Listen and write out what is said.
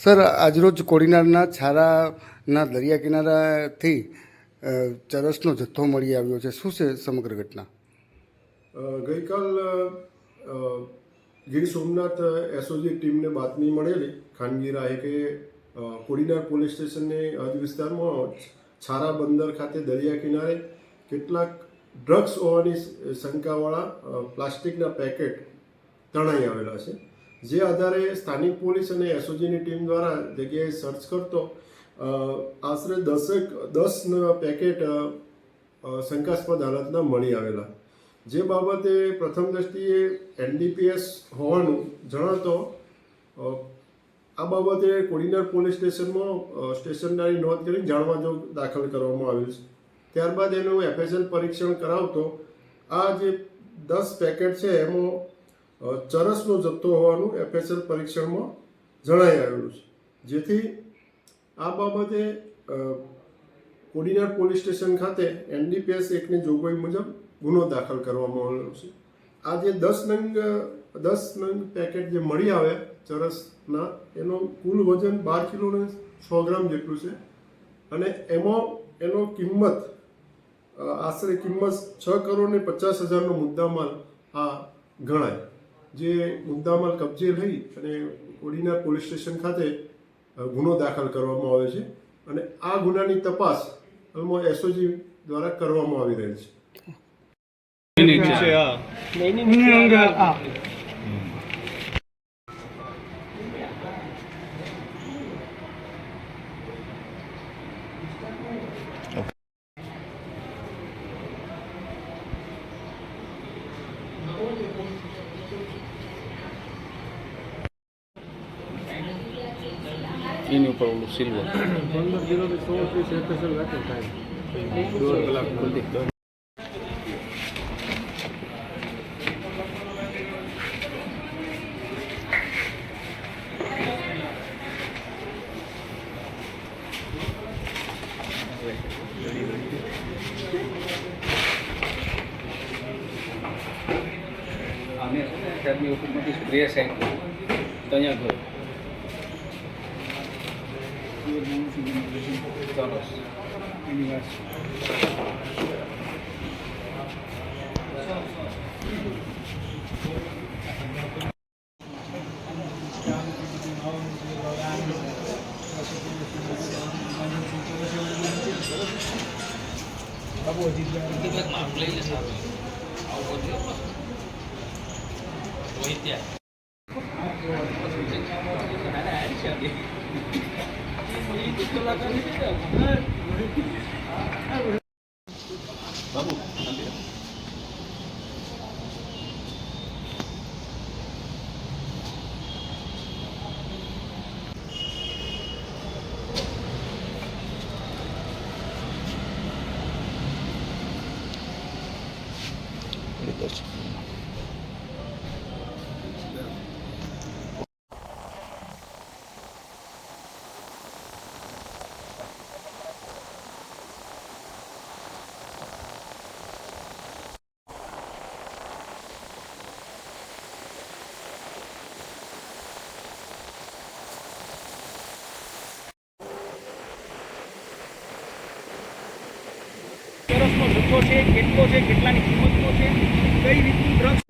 Sir, આજરોજ કોડીનારના છારાના દરિયા કિનારાથી ચરસનો જથ્થો મળી આવ્યો છે. શું છે સમગ્ર ઘટના? ગઈકાલ ગીર સોમનાથ એસઓજી ટીમને બાતમી મળેલી ખાનગી રાહે કે કોડીનાર પોલીસ સ્ટેશનની હદ વિસ્તારમાં છારા બંદર ખાતે દરિયા કિનારે કેટલાક ડ્રગ્સ હોવાની શંકાવાળા પ્લાસ્ટિકના પેકેટ તણાઈ આવેલા છે. જે આધારે સ્થાનિક પોલીસ અને એસઓજીની ટીમ દ્વારા જગ્યાએ સર્ચ કરતો આશરે 10 પેકેટ શંકાસ્પદ હાલતના મળી આવેલા. જે બાબતે પ્રથમ દ્રષ્ટિએ એનડીપીએસ હોવાનું જણાતો આ બાબતે કોડીનાર પોલીસ સ્ટેશનમાં સ્ટેશનદારી નોંધ કરી જાણવાજોગ દાખલ કરવામાં આવ્યું છે. ત્યારબાદ એનું એફએસએલ પરીક્ષણ કરાવતો આ જે 10 પેકેટ છે એમાં ચરસનો જથ્થો હોવાનું એફએસએલ પરીક્ષણમાં જણાઈ આવેલું છે. જેથી આ બાબતે કોડીનાર પોલીસ સ્ટેશન ખાતે એનડીપીએસ એક્ટની જોગવાઈ મુજબ ગુનો દાખલ કરવામાં આવેલો છે. આ જે 10 નંગ પેકેટ જે મળી આવ્યા ચરસના એનો કુલ વજન 12 કિલો ને 100 ગ્રામ જેટલું છે અને એમાં એનો આશરે કિંમત 6,50,00,000નો મુદ્દામાલ આ ગણાય. જે મુદ્દામાલ કબજે લઈ અને કોડીનાર પોલીસ સ્ટેશન ખાતે ગુનો દાખલ કરવામાં આવે છે અને આ ગુનાની તપાસ હાલમાં એસઓજી દ્વારા કરવામાં આવી રહી છે. એની ઉપર ઓલું સિલ્વર 15:16 એફએસએલ રાખે ટાઈમ 2 કલાક જલ્દી આને ઘરની ઉપરમાંથી સ્પ્રે સાઈડ તો અહીંયા ઘર ચરસ બાબુ ચરસનો જથ્થો છે, કેટલો છે, કેટલાની કિંમતનો છે, કઈ રીતનું ડ્રગ્સ